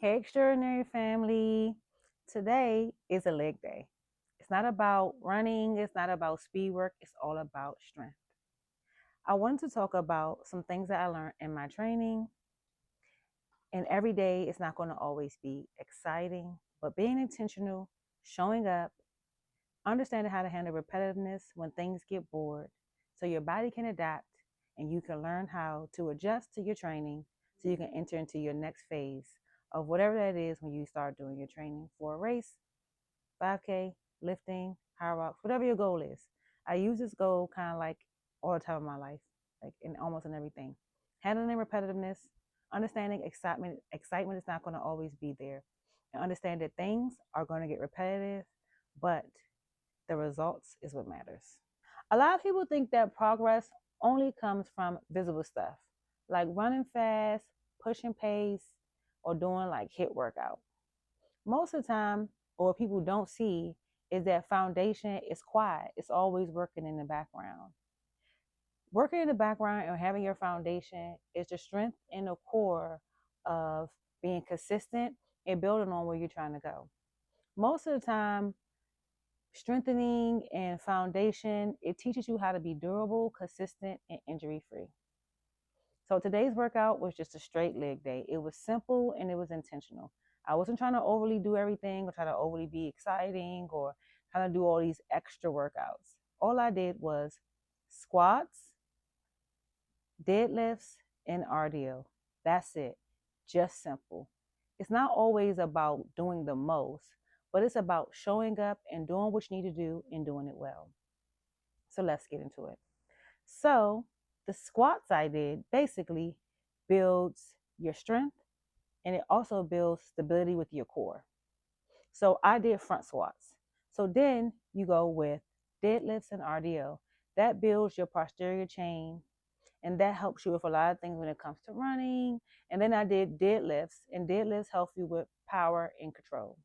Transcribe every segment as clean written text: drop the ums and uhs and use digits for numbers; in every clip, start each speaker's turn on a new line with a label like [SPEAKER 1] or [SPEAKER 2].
[SPEAKER 1] Hey, extraordinary family. Today is a leg day. It's not about running, it's not about speed work, it's all about strength. I wanted to talk about some things that I learned in my training. And every day it's not going to always be exciting, but being intentional, showing up, understanding how to handle repetitiveness when things get bored so your body can adapt and you can learn how to adjust to your training so you can enter into your next phase of whatever that is when you start doing your training for a race, 5K, lifting, HYROX, whatever your goal is. I use this goal kind of like all the time in my life, like in almost in everything. Handling repetitiveness, understanding excitement is not going to always be there, and understand that things are going to get repetitive, but the results is what matters. A lot of people think that progress only comes from visible stuff, like running fast, pushing pace, or doing like HIIT workout. Most of the time, or what people don't see, is that foundation is quiet. It's always working in the background. Working in the background and having your foundation is the strength in the core of being consistent and building on where you're trying to go. Most of the time, strengthening and foundation, it teaches you how to be durable, consistent, and injury-free. So today's workout was just a straight leg day. It was simple and it was intentional. I wasn't trying to overly do everything or try to overly be exciting or trying to do all these extra workouts. All I did was squats, deadlifts, and RDL. That's it. Just simple. It's not always about doing the most, but it's about showing up and doing what you need to do and doing it well. So let's get into it. So the squats I did basically builds your strength and it also builds stability with your core. So I did front squats. So then you go with deadlifts and RDL. That builds your posterior chain and that helps you with a lot of things when it comes to running. And then I did deadlifts, and deadlifts help you with power and control.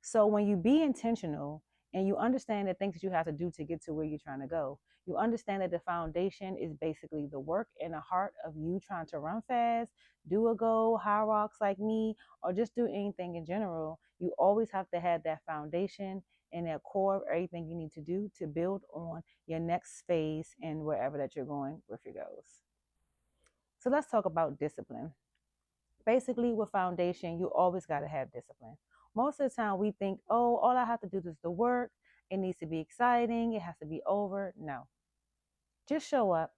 [SPEAKER 1] So when you be intentional and you understand the things that you have to do to get to where you're trying to go, you understand that the foundation is basically the work and the heart of you trying to run fast, do a goal, HYROX like me, or just do anything in general. You always have to have that foundation and that core of everything you need to do to build on your next phase and wherever that you're going with your goals. So let's talk about discipline. Basically, with foundation, you always got to have discipline. Most of the time, we think, oh, all I have to do is the work. It needs to be exciting. It has to be over. No. Just show up.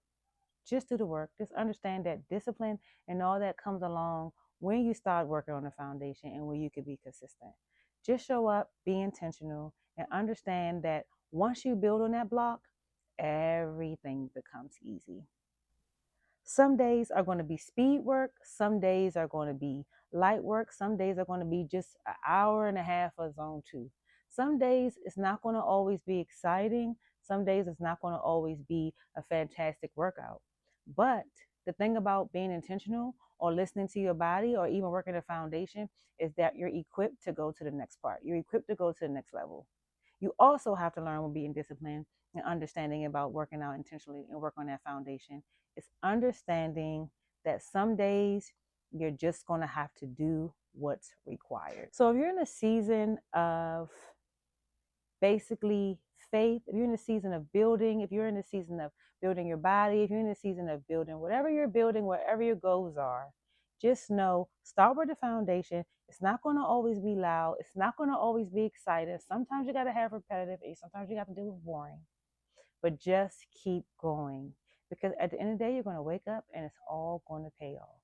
[SPEAKER 1] Just do the work. Just understand that discipline and all that comes along when you start working on the foundation and when you can be consistent. Just show up, be intentional, and understand that once you build on that block, everything becomes easy. Some days are going to be speed work. Some days are going to be light work. Some days are going to be just an hour and a half of zone 2. Some days it's not going to always be exciting. Some days it's not going to always be a fantastic workout. But the thing about being intentional or listening to your body or even working the foundation is that you're equipped to go to the next part. You're equipped to go to the next level. You also have to learn when being disciplined and understanding about working out intentionally and work on that foundation. It's understanding that some days you're just going to have to do what's required. So if you're in a season of basically faith, if you're in a season of building, if you're in a season of building your body, if you're in a season of building whatever you're building, wherever your goals are, just know, start with the foundation. It's not going to always be loud. It's not going to always be exciting. Sometimes you got to have repetitive, and sometimes you got to do with boring. But just keep going because at the end of the day, you're going to wake up and it's all going to pay off.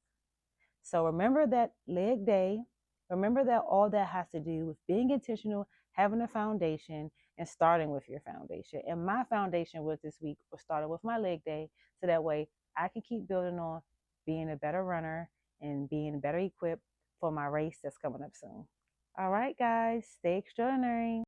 [SPEAKER 1] So remember that leg day. Remember that all that has to do with being intentional, having a foundation, and starting with your foundation. And my foundation was this week was started with my leg day, so that way I can keep building on being a better runner and being better equipped for my race that's coming up soon. All right, guys, stay extraordinary.